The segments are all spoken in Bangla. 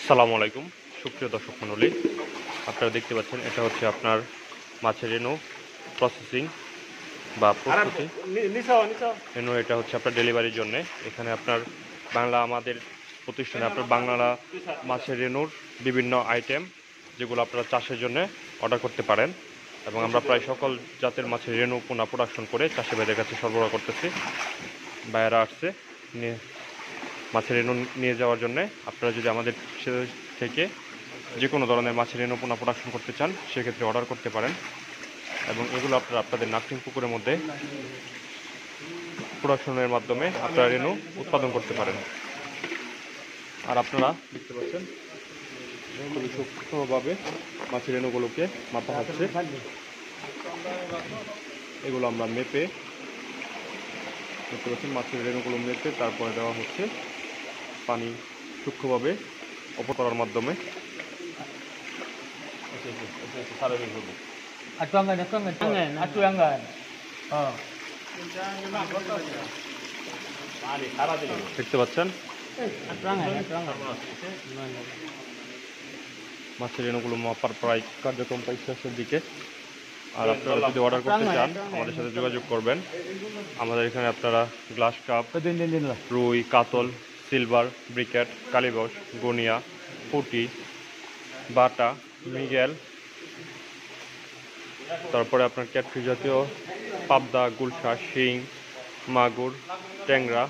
আসসালামু আলাইকুম সুপ্রিয় দর্শক মণ্ডলী, আপনারা দেখতে পাচ্ছেন এটা হচ্ছে আপনার মাছের রেনু প্রসেসিং বা প্রস্তুতি রেনু। এটা হচ্ছে আপনার ডেলিভারির জন্য। এখানে আপনার বাংলা আমাদের প্রতিষ্ঠানে আপনার বাংলা মাছের রেনুর বিভিন্ন আইটেম যেগুলো আপনারা চাষের জন্য অর্ডার করতে পারেন, এবং আমরা প্রায় সকল জাতের মাছের রেনু পোনা প্রোডাকশন করে চাষি ভাইদের কাছে সরবরাহ করতেছি। ভাইয়েরা আসছে নিয়ে মাছের রেনু নিয়ে যাওয়ার জন্য। আপনারা যদি আমাদের থেকে যে কোনো ধরনের মাছের রেনু পোনা প্রোডাকশন করতে চান সেক্ষেত্রে অর্ডার করতে পারেন, এবং এগুলো আপনারা আপনাদের নাকটিং পুকুরের মধ্যে প্রোডাকশনের মাধ্যমে আপনারা রেনু উৎপাদন করতে পারেন। আর আপনারা দেখতে পাচ্ছেন খুবই সূক্ষ্মভাবে মাছের রেনুগুলোকে মাপা হচ্ছে। এগুলো আমরা মেপে দেখতে পাচ্ছেন, মাছের রেনুগুলো মেপে তারপরে দেওয়া হচ্ছে পানি সূক্ষ্মভাবে অপর করার মাধ্যমে। দেখতে পাচ্ছেন মাছের রেনুগুলো মাপার প্রায় কার্যক্রম প্রায় শেষের দিকে। আর আপনারা যদি অর্ডার করতে চান আমাদের সাথে যোগাযোগ করবেন। আমাদের এখানে আপনারা গ্লাস কাপ, রুই, কাতল, সিলভার, ব্রিকেট, কালীবস, গনিয়া, পুঁটি, বাটা, মৃগেল, তারপরে আপনার ক্যাটফিশ জাতীয় পাবদা, গুলশা, শিং, মাগুর, ট্যাংরা,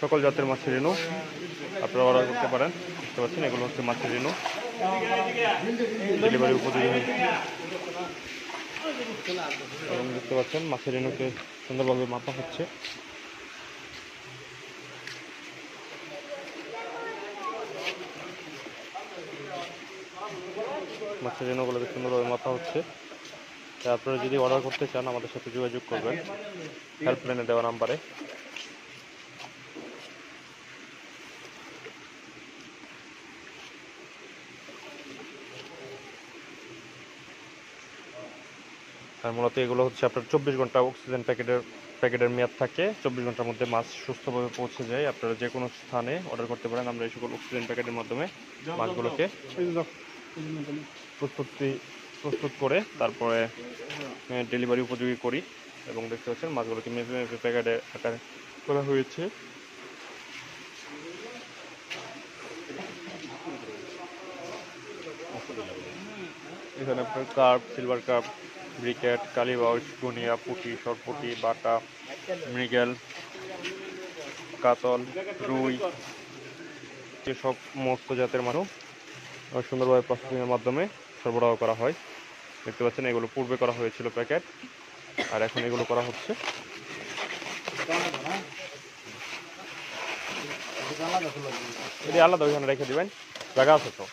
সকল জাতের মাছের রেনু আপনারা অর্ডার করতে পারেন। বুঝতে পারছেন এগুলো হচ্ছে মাছের রেনু ডেলিভারি উপযোগী। এবং দেখতে পাচ্ছেন মাছের রেনুকে সুন্দরভাবে মাপা হচ্ছে। মাছের রেনুগুলোকে সুন্দরভাবে মাপা হচ্ছে। আপনারা যদি অর্ডার করতে চান আমাদের সাথে যোগাযোগ করবেন হেল্পলাইনে দেওয়া নাম্বারে। আর মূলত এগুলো হচ্ছে আপনার 24 ঘন্টা অক্সিজেন প্যাকেটের মেয়াদ থাকে। 24 ঘন্টার মধ্যে মাছ সুস্থভাবে পৌঁছে যায়। আপনারা যে কোনো স্থানে অর্ডার করতে পারেন। আমরা এই সকল অক্সিজেন প্যাকেটের মাধ্যমে মাছগুলোকে প্রস্তুত করে তারপরে ডেলিভারি উপযোগী করি। এবং দেখতে পাচ্ছেন মাছগুলোকে মেপে মেপে প্যাকেটে আকারে করা হয়েছে। এখানে আপনার কার্প, সিলভার কার্প, ব্রিকেট, কালীবাউস, গনিয়া, পুঁটি, সরপুঁটি, বাটা, মৃগেল, কাতল, রুই, সব সমস্ত জাতের মানুষ সুন্দরভাবে প্রসেসিংয়ের মাধ্যমে সরবরাহ করা হয়। দেখতে পাচ্ছেন এগুলো পূর্বে করা হয়েছিল প্যাকেট, আর এখন এগুলো করা হচ্ছে। আলাদা ওইখানে রেখে দিবেন, জায়গা আছে তো।